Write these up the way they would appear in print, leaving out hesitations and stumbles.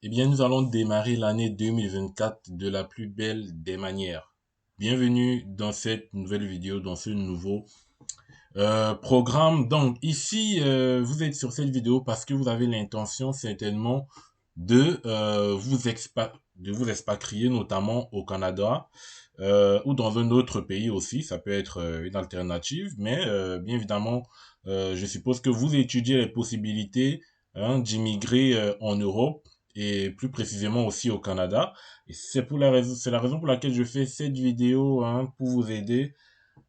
Eh bien, nous allons démarrer l'année 2024 de la plus belle des manières. Bienvenue dans cette nouvelle vidéo, dans ce nouveau programme. Donc, ici, vous êtes sur cette vidéo parce que vous avez l'intention certainement de vous expatrier, notamment au Canada ou dans un autre pays aussi. Ça peut être une alternative, mais bien évidemment, je suppose que vous étudiez les possibilités d'immigrer en Europe et plus précisément aussi au Canada. Et c'est la raison pour laquelle je fais cette vidéo pour vous aider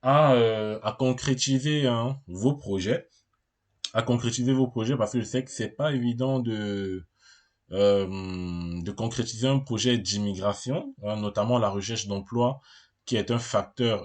à concrétiser vos projets parce que je sais que c'est pas évident de concrétiser un projet d'immigration, notamment la recherche d'emploi, qui est un facteur,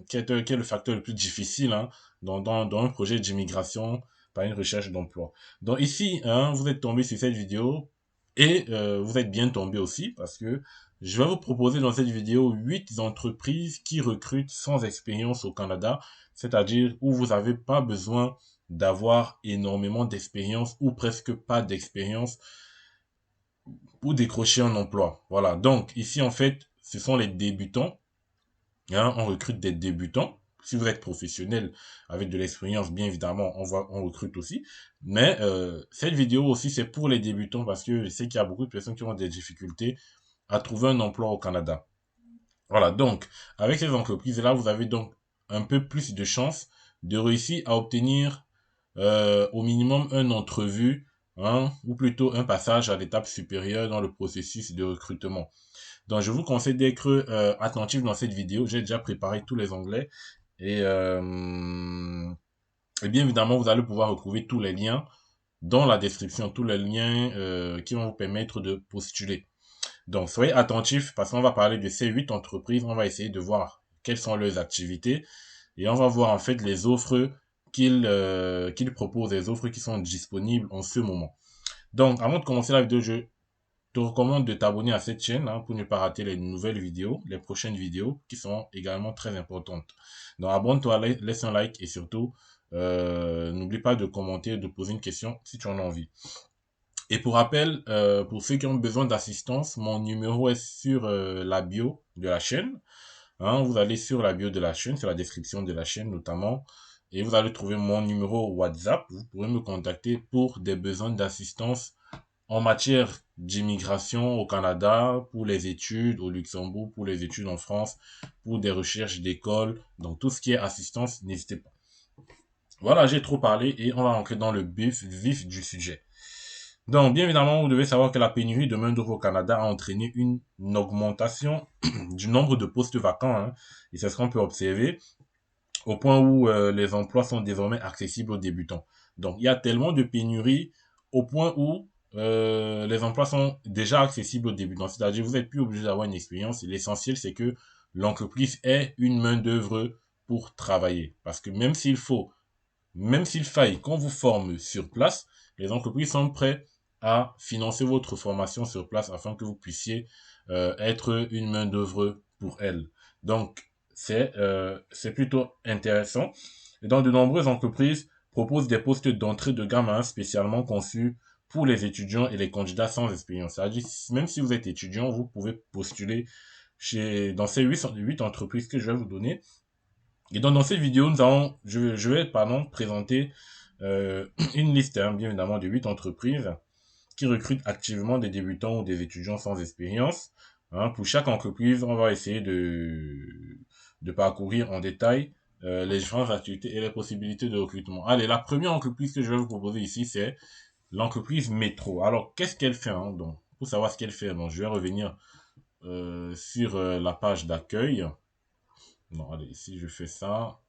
qui est le facteur le plus difficile dans un projet d'immigration par une recherche d'emploi. Donc ici, vous êtes tombé sur cette vidéo et vous êtes bien tombé aussi parce que je vais vous proposer dans cette vidéo 8 entreprises qui recrutent sans expérience au Canada, c'est-à-dire où vous n'avez pas besoin d'avoir énormément d'expérience ou presque pas d'expérience pour décrocher un emploi. Voilà. Donc, ici, en fait, ce sont les débutants. On recrute des débutants. Si vous êtes professionnel avec de l'expérience, bien évidemment, on recrute aussi. Mais cette vidéo aussi, c'est pour les débutants parce que je sais qu'il y a beaucoup de personnes qui ont des difficultés à trouver un emploi au Canada. Voilà. Donc, avec ces entreprises-là, vous avez donc un peu plus de chances de réussir à obtenir au minimum une entrevue, ou plutôt un passage à l'étape supérieure dans le processus de recrutement. Donc, je vous conseille d'être attentif dans cette vidéo. J'ai déjà préparé tous les onglets et, et bien évidemment, vous allez pouvoir retrouver tous les liens dans la description, tous les liens qui vont vous permettre de postuler. Donc, soyez attentifs parce qu'on va parler de ces 8 entreprises. On va essayer de voir quelles sont leurs activités et on va voir en fait les offres qu'ils proposent, les offres qui sont disponibles en ce moment. Donc, avant de commencer la vidéo, je te recommande de t'abonner à cette chaîne pour ne pas rater les nouvelles vidéos, les prochaines vidéos qui sont également très importantes. Donc, abonne-toi, laisse un like et surtout, n'oublie pas de commenter, de poser une question si tu en as envie. Et pour rappel, pour ceux qui ont besoin d'assistance, mon numéro est sur la bio de la chaîne. Vous allez sur la bio de la chaîne, sur la description de la chaîne notamment, et vous allez trouver mon numéro WhatsApp. Vous pourrez me contacter pour des besoins d'assistance en matière d'immigration au Canada, pour les études au Luxembourg, pour les études en France, pour des recherches d'école. Donc tout ce qui est assistance, n'hésitez pas. Voilà, j'ai trop parlé et on va rentrer dans le vif du sujet. Donc, bien évidemment, vous devez savoir que la pénurie de main-d'œuvre au Canada a entraîné une augmentation du nombre de postes vacants, et c'est ce qu'on peut observer, au point où les emplois sont désormais accessibles aux débutants. Donc, il y a tellement de pénurie au point où les emplois sont déjà accessibles aux débutants. C'est-à-dire, vous n'êtes plus obligé d'avoir une expérience. L'essentiel, c'est que l'entreprise ait une main-d'œuvre pour travailler. Parce que même s'il faille qu'on vous forme sur place, les entreprises sont prêtes à financer votre formation sur place afin que vous puissiez être une main d'œuvre pour elles. Donc, c'est plutôt intéressant. Et donc, de nombreuses entreprises proposent des postes d'entrée de gamme spécialement conçus pour les étudiants et les candidats sans expérience. C'est-à-dire, même si vous êtes étudiant, vous pouvez postuler dans ces 8 entreprises que je vais vous donner. Et donc, dans cette vidéo, je vais, présenter une liste, bien évidemment, de 8 entreprises qui recrutent activement des débutants ou des étudiants sans expérience. Pour chaque entreprise, on va essayer de parcourir en détail les différentes activités et les possibilités de recrutement. Allez, la première entreprise que je vais vous proposer ici, c'est l'entreprise Métro. Alors, qu'est-ce qu'elle fait donc, pour savoir ce qu'elle fait, donc, je vais revenir sur la page d'accueil. Non, allez, si je fais ça,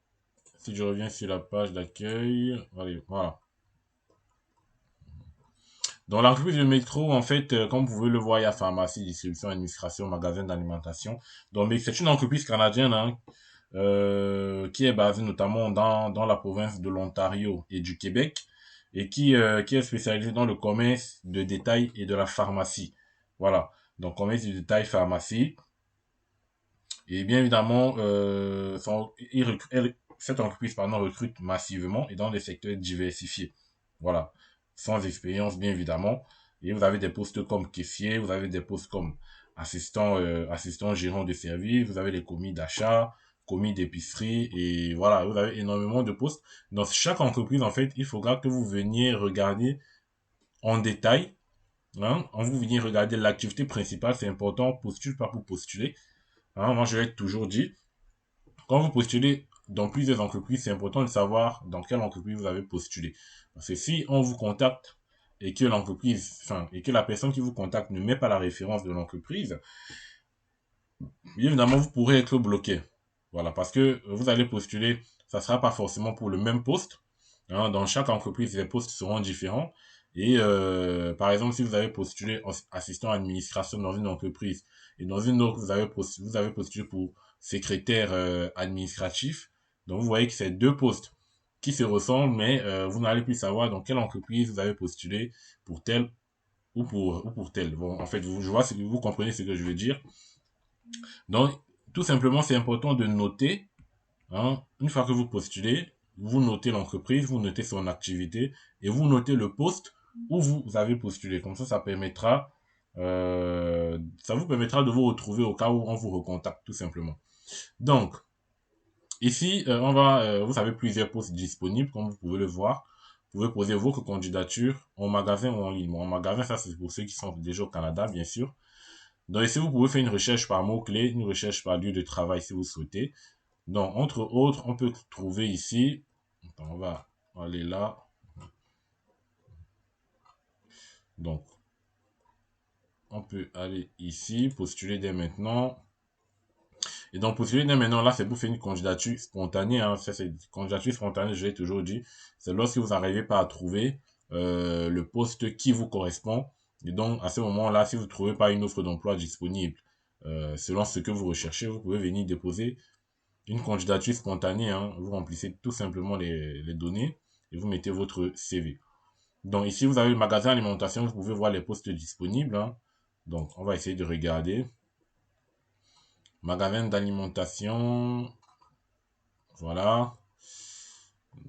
si je reviens sur la page d'accueil, allez, voilà. Dans l'entreprise de métro, en fait, comme vous pouvez le voir, il y a pharmacie, distribution, administration, magasin d'alimentation. Donc, mais c'est une entreprise canadienne qui est basée notamment dans la province de l'Ontario et du Québec et qui est spécialisée dans le commerce de détail et de la pharmacie. Voilà. Donc, commerce de détail, pharmacie. Et bien évidemment, cette entreprise recrute massivement et dans des secteurs diversifiés. Voilà. sans expérience, bien évidemment. Et vous avez des postes comme caissier, vous avez des postes comme assistant gérant de service, vous avez les commis d'achat, commis d'épicerie, et voilà, vous avez énormément de postes. Dans chaque entreprise, en fait, il faudra que vous veniez regarder en détail, hein, vous veniez regarder l'activité principale, c'est important, postule pas pour postuler. Hein, moi, je l'ai toujours dit, quand vous postulez dans plusieurs entreprises, c'est important de savoir dans quelle entreprise vous avez postulé. Parce que si on vous contacte et que l'entreprise, enfin, et que la personne qui vous contacte ne met pas la référence de l'entreprise, bien évidemment, vous pourrez être bloqué. Voilà, parce que vous allez postuler, ça ne sera pas forcément pour le même poste. Hein, dans chaque entreprise, les postes seront différents. Et par exemple, si vous avez postulé assistant à administration dans une entreprise et dans une autre, vous avez postulé pour secrétaire administratif, donc vous voyez que c'est deux postes qui se ressemblent, mais vous n'allez plus savoir dans quelle entreprise vous avez postulé pour tel ou pour tel. Bon, en fait, je vois, vous comprenez ce que je veux dire. Donc, tout simplement, c'est important de noter, hein, une fois que vous postulez, vous notez l'entreprise, vous notez son activité et vous notez le poste où vous avez postulé. Comme ça vous permettra de vous retrouver au cas où on vous recontacte, tout simplement. Donc, ici, vous avez plusieurs postes disponibles, comme vous pouvez le voir. Vous pouvez poser votre candidature en magasin ou en ligne. Bon, en magasin, ça c'est pour ceux qui sont déjà au Canada, bien sûr. Donc ici, vous pouvez faire une recherche par mots-clés, une recherche par lieu de travail si vous souhaitez. Donc, entre autres, on peut trouver ici, attends, on va aller là. Donc, on peut aller ici, postuler dès maintenant. Et donc, postuler dès maintenant, là, c'est pour faire une candidature spontanée. Hein. Ça, c'est une candidature spontanée, je l'ai toujours dit. C'est lorsque vous n'arrivez pas à trouver le poste qui vous correspond. Et donc, à ce moment-là, si vous ne trouvez pas une offre d'emploi disponible selon ce que vous recherchez, vous pouvez venir déposer une candidature spontanée. Hein. Vous remplissez tout simplement les données et vous mettez votre CV. Donc ici, vous avez le magasin alimentation, vous pouvez voir les postes disponibles. Hein. Donc, on va essayer de regarder. Magasin d'alimentation, voilà.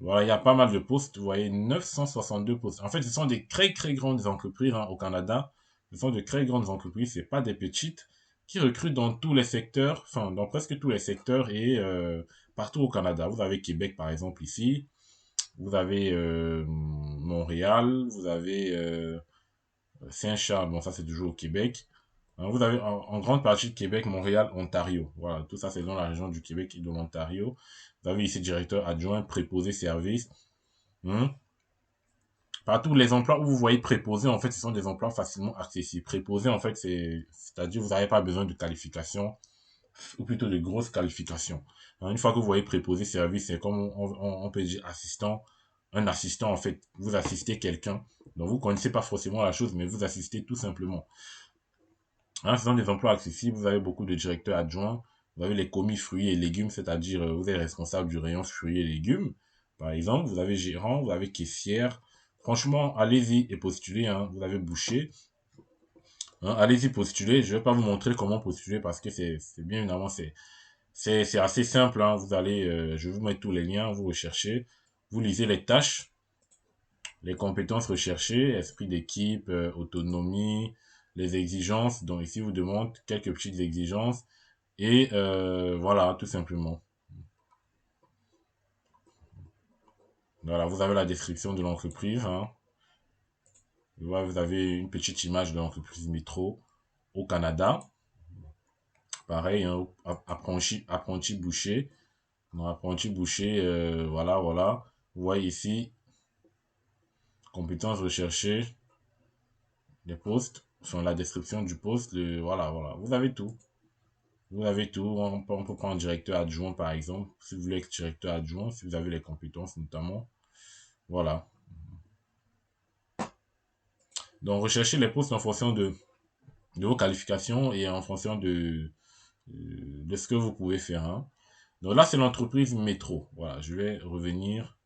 Voilà, il y a pas mal de postes. Vous voyez, 962 postes. En fait, ce sont des très, très grandes entreprises hein, au Canada. Ce sont de très grandes entreprises, c'est pas des petites, qui recrutent dans tous les secteurs, enfin, dans presque tous les secteurs et partout au Canada. Vous avez Québec, par exemple, ici. Vous avez Montréal. Vous avez Saint-Charles. Bon, ça, c'est toujours au Québec. Hein, vous avez en grande partie de Québec, Montréal, Ontario. Voilà, tout ça, c'est dans la région du Québec et de l'Ontario. Vous avez ici directeur adjoint, préposé service. Hein. Partout, les emplois où vous voyez préposé, en fait, ce sont des emplois facilement accessibles. Préposé, en fait, c'est-à-dire vous n'avez pas besoin de qualification, ou plutôt de grosses qualifications. Alors, une fois que vous voyez préposé service, c'est comme on peut dire assistant, un assistant, en fait, vous assistez quelqu'un. Donc, vous connaissez pas forcément la chose, mais vous assistez tout simplement. Hein, ce sont des emplois accessibles. Vous avez beaucoup de directeurs adjoints. Vous avez les commis fruits et légumes, c'est-à-dire vous êtes responsable du rayon fruits et légumes. Par exemple, vous avez gérant, vous avez caissière. Franchement, allez-y et postulez. Hein. Vous avez boucher. Hein, allez-y postuler. Je vais pas vous montrer comment postuler parce que c'est bien évidemment c'est assez simple. Hein. Vous allez, je vais vous mettre tous les liens. Vous recherchez, vous lisez les tâches, les compétences recherchées, esprit d'équipe, autonomie, les exigences. Donc ici, vous demande quelques petites exigences. Et voilà, tout simplement. Voilà, vous avez la description de l'entreprise. Hein. Voilà, vous avez une petite image de l'entreprise Métro au Canada. Pareil, hein, apprenti boucher. Donc, apprenti boucher, voilà, voilà. Vous voyez ici, compétences recherchées, les postes, enfin la description du poste, voilà, voilà. Vous avez tout. Vous avez tout. On peut prendre directeur adjoint, par exemple, si vous voulez être directeur adjoint, si vous avez les compétences notamment. Voilà. Donc, recherchez les postes en fonction de vos qualifications et en fonction de ce que vous pouvez faire. Hein. Donc là, c'est l'entreprise Métro. Voilà, je vais revenir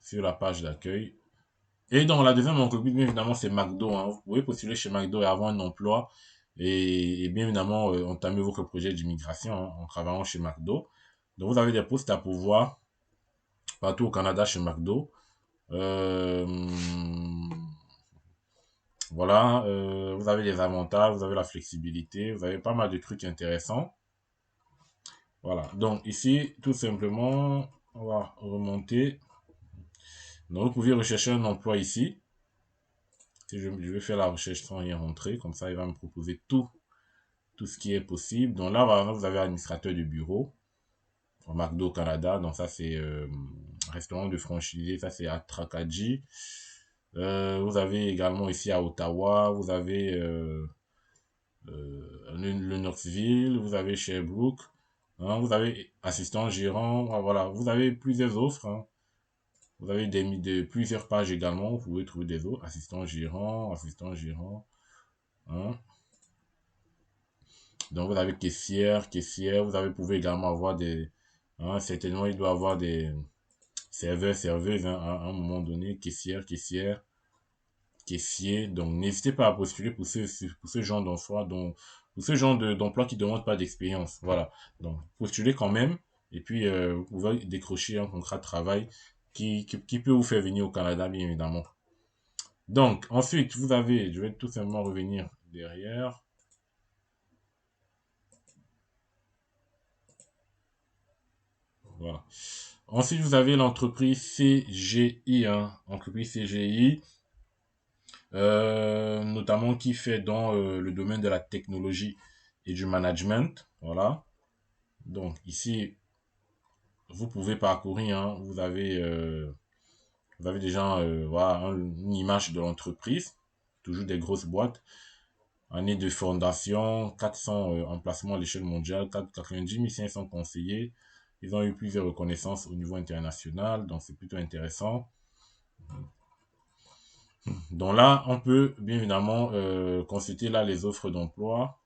sur la page d'accueil. Et donc, la deuxième entreprise, bien évidemment, c'est McDo. Hein. Vous pouvez postuler chez McDo et avoir un emploi et bien évidemment entamer votre projet d'immigration hein, en travaillant chez McDo. Donc, vous avez des postes à pouvoir partout au Canada chez McDo. Euh, voilà, vous avez les avantages, vous avez la flexibilité, vous avez pas mal de trucs intéressants. Voilà, donc ici, tout simplement, on va remonter. Donc, vous pouvez rechercher un emploi ici. Si je vais faire la recherche sans rien rentrer, comme ça, il va me proposer tout ce qui est possible. Donc là, par exemple, vous avez administrateur de bureau, au McDo Canada. Donc ça, c'est restaurant de franchisé. Ça, c'est à Tracadie. Vous avez également ici à Ottawa, vous avez le Knoxville, vous avez Sherbrooke, hein, vous avez assistant gérant, ah, voilà, vous avez plusieurs offres, hein. Vous avez plusieurs pages également, vous pouvez trouver des offres, assistant gérant, hein. Donc vous avez caissière, vous pouvez également avoir des, hein, certainement il doit avoir des serveurs, serveuses, hein, à un moment donné, caissier. Donc, n'hésitez pas à postuler pour ce genre d'emploi, pour ce genre d'emploi qui ne demande pas d'expérience. Voilà. Donc, postulez quand même. Et puis, vous pouvez décrocher un contrat de travail qui peut vous faire venir au Canada, bien évidemment. Donc, ensuite, vous avez, je vais tout simplement revenir derrière. Voilà. Ensuite, vous avez l'entreprise CGI, hein, entreprise CGI, notamment qui fait dans le domaine de la technologie et du management. Voilà. Donc ici, vous pouvez parcourir, hein, vous avez déjà voilà, une image de l'entreprise, toujours des grosses boîtes. Année de fondation, 400 emplacements à l'échelle mondiale, 90 500 conseillers. Ils ont eu plusieurs reconnaissances au niveau international, donc c'est plutôt intéressant. Donc là, on peut bien évidemment consulter là les offres d'emploi.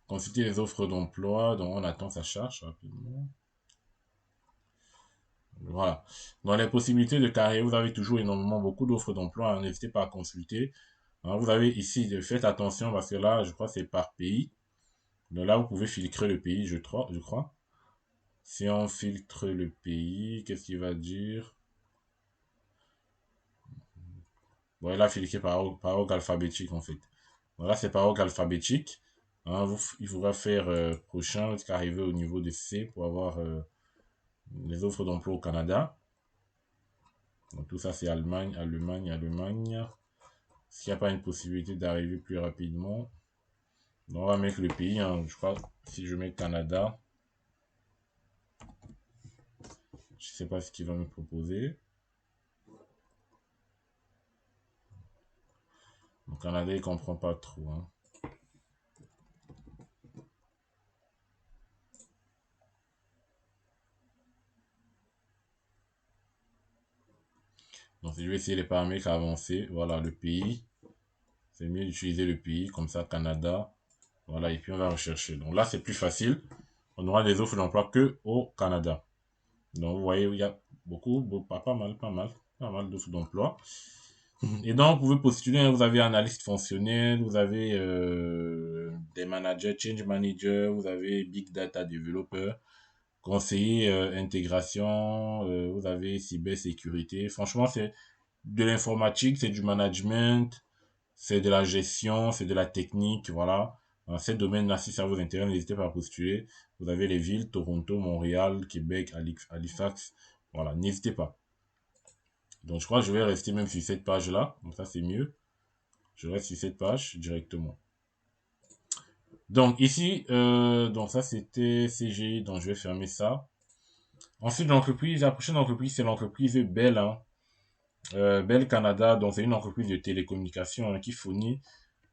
Consulter les offres d'emploi, donc on attend ça charge rapidement. Voilà. Dans les possibilités de carrière, vous avez toujours énormément beaucoup d'offres d'emploi, hein. N'hésitez pas à consulter. Alors, vous avez ici, faites attention parce que là, je crois que c'est par pays. Donc là, vous pouvez filtrer le pays, je crois. Si on filtre le pays, qu'est-ce qu'il va dire? Bon, il a filtré par ordre alphabétique en fait. Voilà, c'est par ordre alphabétique. Hein, il faudra faire prochain jusqu'à arriver au niveau de C pour avoir les offres d'emploi au Canada. Donc tout ça, c'est Allemagne, Allemagne, Allemagne. S'il n'y a pas une possibilité d'arriver plus rapidement, on va mettre le pays, hein. Je crois, si je mets Canada, je sais pas ce qu'il va me proposer. Le Canada, il comprend pas trop, hein. Donc, je vais essayer les paramètres avancés. Voilà, le pays. C'est mieux d'utiliser le pays, comme ça, Canada. Voilà, et puis on va rechercher. Donc là, c'est plus facile. On aura des offres d'emploi que au Canada. Donc, vous voyez, il y a pas mal d'offres d'emploi. Et donc, vous pouvez postuler, hein. Vous avez analyste fonctionnel, vous avez des managers, change manager, vous avez big data developer, conseiller intégration, vous avez cybersécurité. Franchement, c'est de l'informatique, c'est du management, c'est de la gestion, c'est de la technique, voilà. Dans ces domaines-là, si ça vous intéresse, n'hésitez pas à postuler. Vous avez les villes, Toronto, Montréal, Québec, Halifax. Voilà, n'hésitez pas. Donc, je crois que je vais rester même sur cette page-là. Donc, ça, c'est mieux. Je reste sur cette page directement. Donc, ici, donc ça, c'était CGI. Donc, je vais fermer ça. Ensuite, l'entreprise, la prochaine entreprise, c'est l'entreprise Bell, hein. Bell Canada. Donc, c'est une entreprise de télécommunications, hein, qui fournit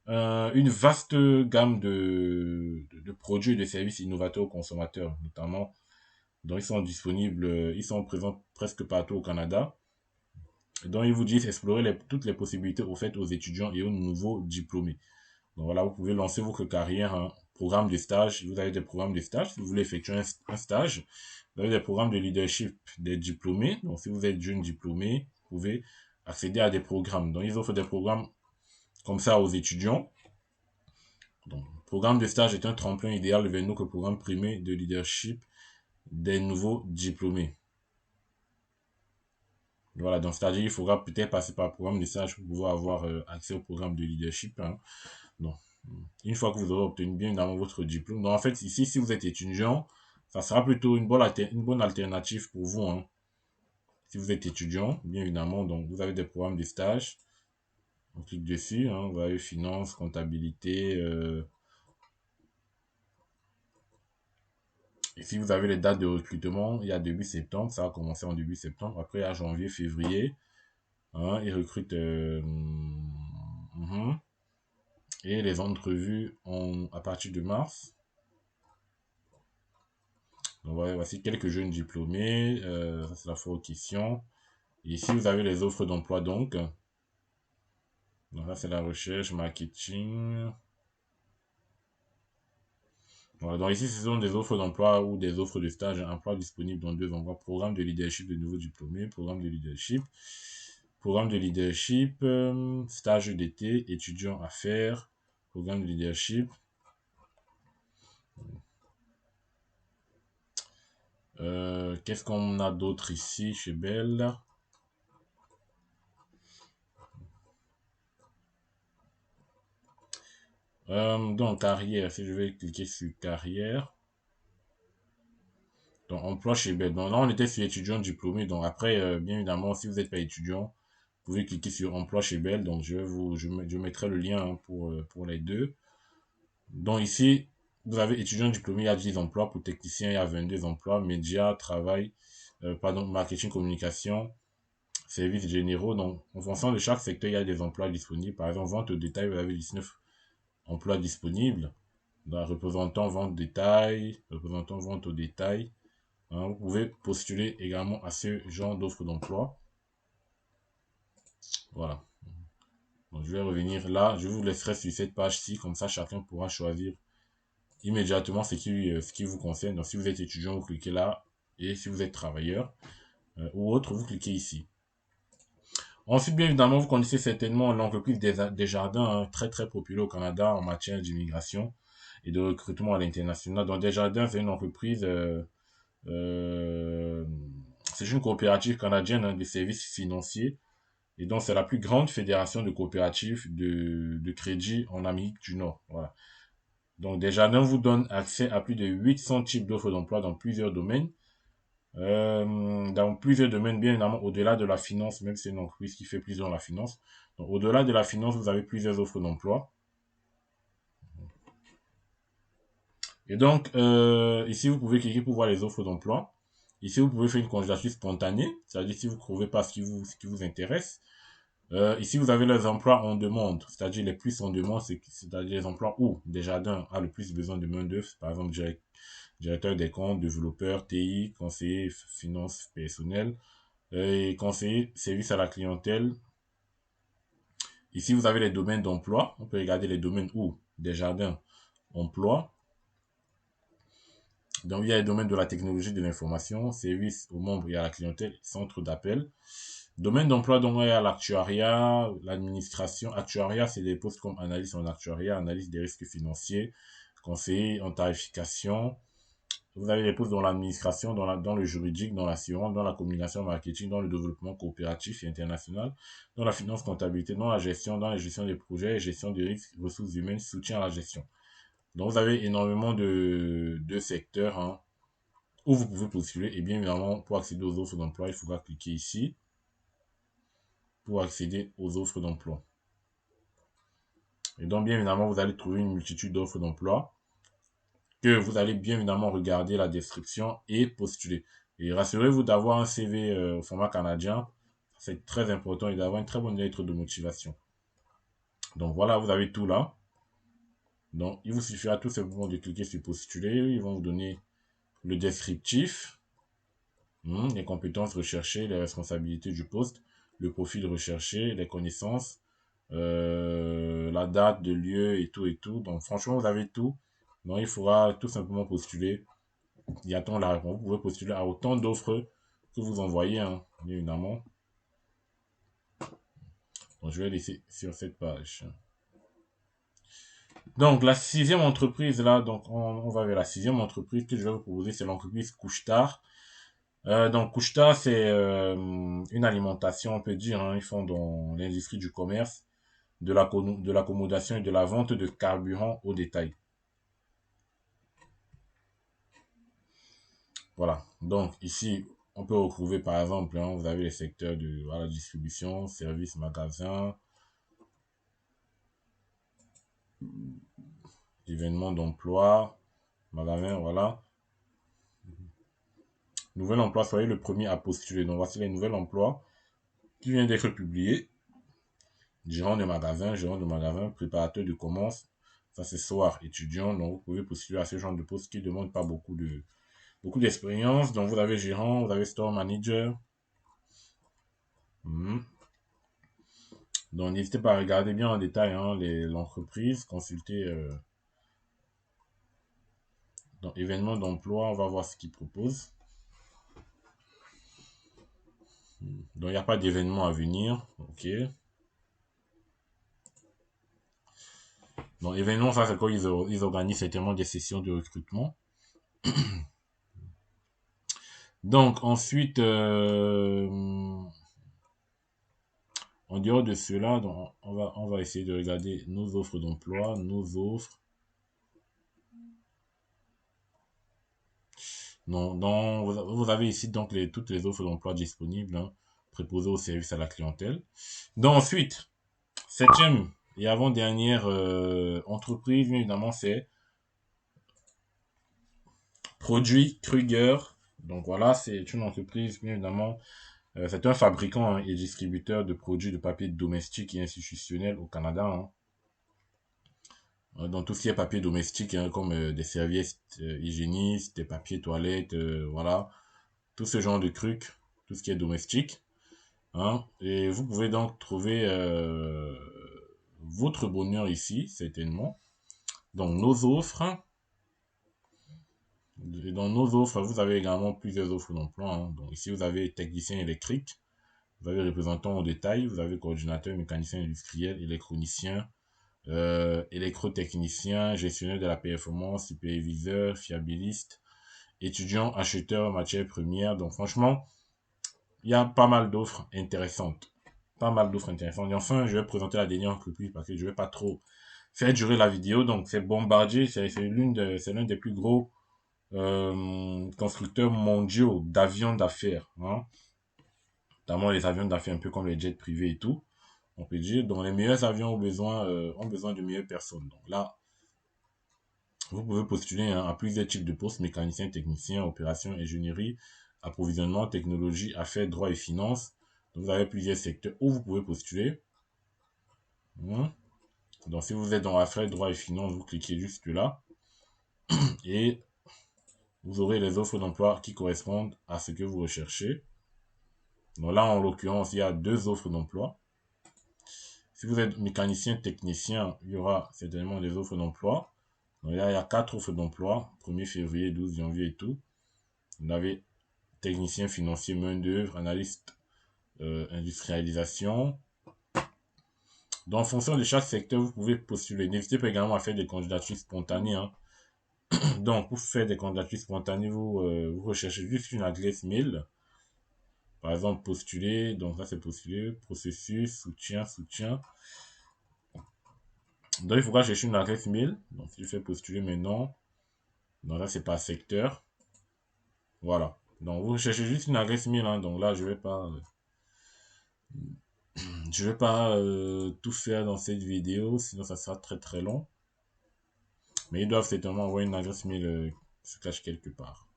une vaste gamme de produits et de services innovateurs aux consommateurs, notamment. Donc, ils sont disponibles, ils sont présents presque partout au Canada. Donc, ils vous disent explorer toutes les possibilités offertes aux étudiants et aux nouveaux diplômés. Donc, voilà, vous pouvez lancer votre carrière, hein. Programme de stage. Vous avez des programmes de stage. Si vous voulez effectuer un stage, vous avez des programmes de leadership des diplômés. Donc, si vous êtes jeune diplômé, vous pouvez accéder à des programmes. Donc, ils offrent des programmes comme ça aux étudiants. Donc, le programme de stage est un tremplin idéal vers notre programme primé de leadership des nouveaux diplômés. Voilà, donc c'est-à-dire qu'il faudra peut-être passer par le programme de stage pour pouvoir avoir accès au programme de leadership, hein. Donc, une fois que vous aurez obtenu bien évidemment votre diplôme. Donc, en fait, ici, si vous êtes étudiant, ça sera plutôt une bonne alternative pour vous, hein. Si vous êtes étudiant, bien évidemment, donc vous avez des programmes de stage. On clique dessus, hein, vous avez finance, comptabilité. Ici, vous avez les dates de recrutement. Il y a début septembre, ça va commencer en début septembre. Après, il y a janvier, février. Hein, ils recrutent. Et les entrevues à partir de mars. Donc, voilà, voici quelques jeunes diplômés. Ça, c'est la fois aux questions. Ici, vous avez les offres d'emploi, donc. Donc, là, c'est la recherche, marketing. Voilà, donc ici, ce sont des offres d'emploi ou des offres de stage, emploi disponibles dans deux endroits. Programme de leadership de nouveaux diplômés, programme de leadership, stage d'été, étudiant à faire, programme de leadership. Qu'est-ce qu'on a d'autre ici chez Bell? Donc, carrière, si je vais cliquer sur carrière, donc emploi chez Bell. Donc là, on était sur étudiant diplômé. Donc après, bien évidemment, si vous n'êtes pas étudiant, vous pouvez cliquer sur emploi chez Bell. Donc je mettrai le lien, hein, pour les deux. Donc ici, vous avez étudiant diplômé, il y a 10 emplois. Pour technicien, il y a 22 emplois. Média, travail, marketing, communication, services généraux. Donc, en fonction de chaque secteur, il y a des emplois disponibles. Par exemple, vente au détail, vous avez 19 emplois disponibles. Dans représentant vente détail, représentant vente au détail. Hein, vous pouvez postuler également à ce genre d'offres d'emploi. Voilà. Donc, je vais revenir là. Je vous laisserai sur cette page-ci. Comme ça, chacun pourra choisir immédiatement ce qui vous concerne. Donc, si vous êtes étudiant, vous cliquez là. Et si vous êtes travailleur ou autre, vous cliquez ici. Ensuite, bien évidemment, vous connaissez certainement l'entreprise des Jardins, hein, très très populaire au Canada en matière d'immigration et de recrutement à l'international. Donc, Desjardins, c'est une entreprise, euh, c'est une coopérative canadienne, hein, de services financiers. Et donc, c'est la plus grande fédération de coopératives de crédit en Amérique du Nord. Voilà. Donc, Desjardins vous donne accès à plus de 800 types d'offres d'emploi dans plusieurs domaines. Dans plusieurs domaines, bien évidemment, au-delà de la finance, même si c'est une entreprise qui fait plus dans la finance. Donc, au-delà de la finance, vous avez plusieurs offres d'emploi. Et donc, ici, vous pouvez cliquer pour voir les offres d'emploi. Ici, vous pouvez faire une candidature spontanée, c'est-à-dire si vous ne trouvez pas ce qui vous intéresse. Ici, vous avez les emplois en demande, c'est-à-dire les plus en demande, c'est-à-dire les emplois où Desjardins a le plus besoin de main-d'œuvre, par exemple, directeur des comptes, développeur, TI, conseiller finance personnelle, et conseiller service à la clientèle. Ici, vous avez les domaines d'emploi. On peut regarder les domaines où Desjardins emploi. Donc, il y a les domaines de la technologie de l'information, service aux membres et à la clientèle, centre d'appel. Domaine d'emploi, donc, il y a l'actuariat, l'administration. Actuariat, c'est des postes comme analyste en actuariat, analyse des risques financiers, conseiller en tarification. Vous avez des postes dans l'administration, dans le juridique, dans l'assurance, dans la communication marketing, dans le développement coopératif et international, dans la finance comptabilité, dans la gestion des projets, gestion des risques, ressources humaines, soutien à la gestion. Donc vous avez énormément de secteurs, hein, où vous pouvez postuler. Et bien évidemment, pour accéder aux offres d'emploi, il faudra cliquer ici pour accéder aux offres d'emploi. Et donc bien évidemment, vous allez trouver une multitude d'offres d'emploi que vous allez bien évidemment regarder la description et postuler. Et rassurez-vous d'avoir un CV au format canadien, c'est très important, et d'avoir une très bonne lettre de motivation. Donc voilà, vous avez tout là. Donc il vous suffira tout simplement de cliquer sur postuler. Ils vont vous donner le descriptif, les compétences recherchées, les responsabilités du poste, le profil recherché, les connaissances, la date, de lieu et tout et tout. Donc franchement, vous avez tout. Donc il faudra tout simplement postuler. Il attend la réponse. Vous pouvez postuler à autant d'offres que vous envoyez, hein, bien évidemment. Donc, je vais laisser sur cette page. Donc, la sixième entreprise, là, donc on va vers la sixième entreprise que je vais vous proposer, c'est l'entreprise Couche-Tard. Donc, Couche-Tard, c'est une alimentation, on peut dire, hein. Ils font dans l'industrie du commerce, de l'accommodation et de la vente de carburant au détail. Voilà. Donc, ici, on peut retrouver, par exemple, hein, vous avez les secteurs de voilà, distribution, services, magasins, événements d'emploi, magasins, voilà. Nouvel emploi, soyez le premier à postuler. Donc, voici les nouvelles emplois qui viennent d'être publiés. Gérant de magasin, préparateur de commandes. Ça, c'est soir, étudiant. Donc, vous pouvez postuler à ce genre de poste qui ne demande pas beaucoup d'expérience. Donc, vous avez gérant, vous avez store manager. Mhm. Donc, n'hésitez pas à regarder bien en détail hein, l'entreprise, consulter dans événements d'emploi, on va voir ce qu'ils proposent. Donc, il n'y a pas d'événement à venir. OK. Donc, événement, ça, c'est quand ils organisent certainement des sessions de recrutement. Donc, ensuite, en dehors de cela, donc, on va essayer de regarder nos offres d'emploi, nos offres. Non, vous avez ici donc toutes les offres d'emploi disponibles, hein, préposées au service à la clientèle. Donc ensuite, septième et avant-dernière entreprise, bien évidemment, c'est Produit Kruger. Donc voilà, c'est une entreprise, bien évidemment, c'est un fabricant hein, et distributeur de produits de papier domestique et institutionnel au Canada. Hein. Dans tout ce qui est papier domestique, hein, comme des serviettes hygiénistes, des papiers toilettes, voilà, tout ce genre de trucs, tout ce qui est domestique. Hein. Et vous pouvez donc trouver votre bonheur ici, certainement. Donc nos offres, et dans nos offres, vous avez également plusieurs offres d'emploi. Hein. Donc ici, vous avez technicien électrique, vous avez représentant au détail, vous avez coordinateur, mécanicien industriel, électronicien, électrotechnicien, gestionnaire de la performance, superviseur, fiabiliste, étudiant, acheteur, matières premières. Donc franchement, il y a pas mal d'offres intéressantes. Pas mal d'offres intéressantes. Et enfin, je vais présenter la dernière entreprise parce que je vais pas trop faire durer la vidéo. Donc c'est Bombardier, c'est l'un des plus gros constructeurs mondiaux d'avions d'affaires. Hein. Notamment les avions d'affaires un peu comme les jets privés et tout. On peut dire, donc les meilleurs avions ont besoin de meilleures personnes. Donc là, vous pouvez postuler hein, à plusieurs types de postes, mécanicien, technicien, opération, ingénierie, approvisionnement, technologie, affaires, droit et finances. Donc, vous avez plusieurs secteurs où vous pouvez postuler. Hein. Donc, si vous êtes dans affaires, droit et finances, vous cliquez juste là et vous aurez les offres d'emploi qui correspondent à ce que vous recherchez. Donc là, en l'occurrence, il y a deux offres d'emploi. Si vous êtes mécanicien, technicien, il y aura certainement des offres d'emploi. Donc là, il y a quatre offres d'emploi, 1er février, 12 janvier et tout. Vous avez technicien financier, main d'œuvre, analyste industrialisation. Donc, en fonction de chaque secteur, vous pouvez postuler. N'hésitez pas également à faire des candidatures spontanées. Hein. Donc, pour faire des candidatures spontanées, vous recherchez juste une adresse mail. Par exemple, postuler. Donc, là, c'est postuler. Processus, soutien. Donc, il faudra chercher une adresse mail. Donc, si je fais postuler maintenant, donc là, c'est par secteur. Voilà. Donc, vous cherchez juste une adresse mail. Hein. Donc là, je vais pas tout faire dans cette vidéo, sinon ça sera très très long. Mais ils doivent certainement avoir une adresse mail qui se cache quelque part.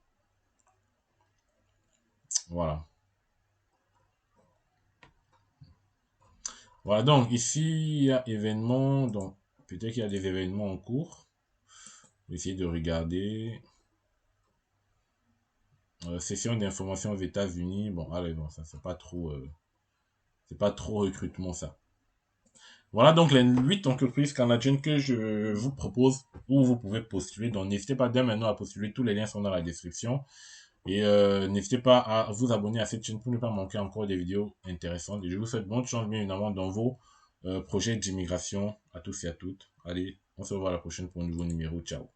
Voilà. Voilà, donc ici, il y a événements. Donc, peut-être qu'il y a des événements en cours. On va essayer de regarder. Session d'information aux États-Unis. Bon, allez, bon, ça, c'est pas trop recrutement, ça. Voilà donc les 8 entreprises canadiennes que je vous propose où vous pouvez postuler. Donc, n'hésitez pas dès maintenant à postuler. Tous les liens sont dans la description. Et n'hésitez pas à vous abonner à cette chaîne pour ne pas manquer encore des vidéos intéressantes. Et je vous souhaite bonne chance, bien évidemment, dans vos projets d'immigration à tous et à toutes. Allez, on se revoit à la prochaine pour un nouveau numéro. Ciao.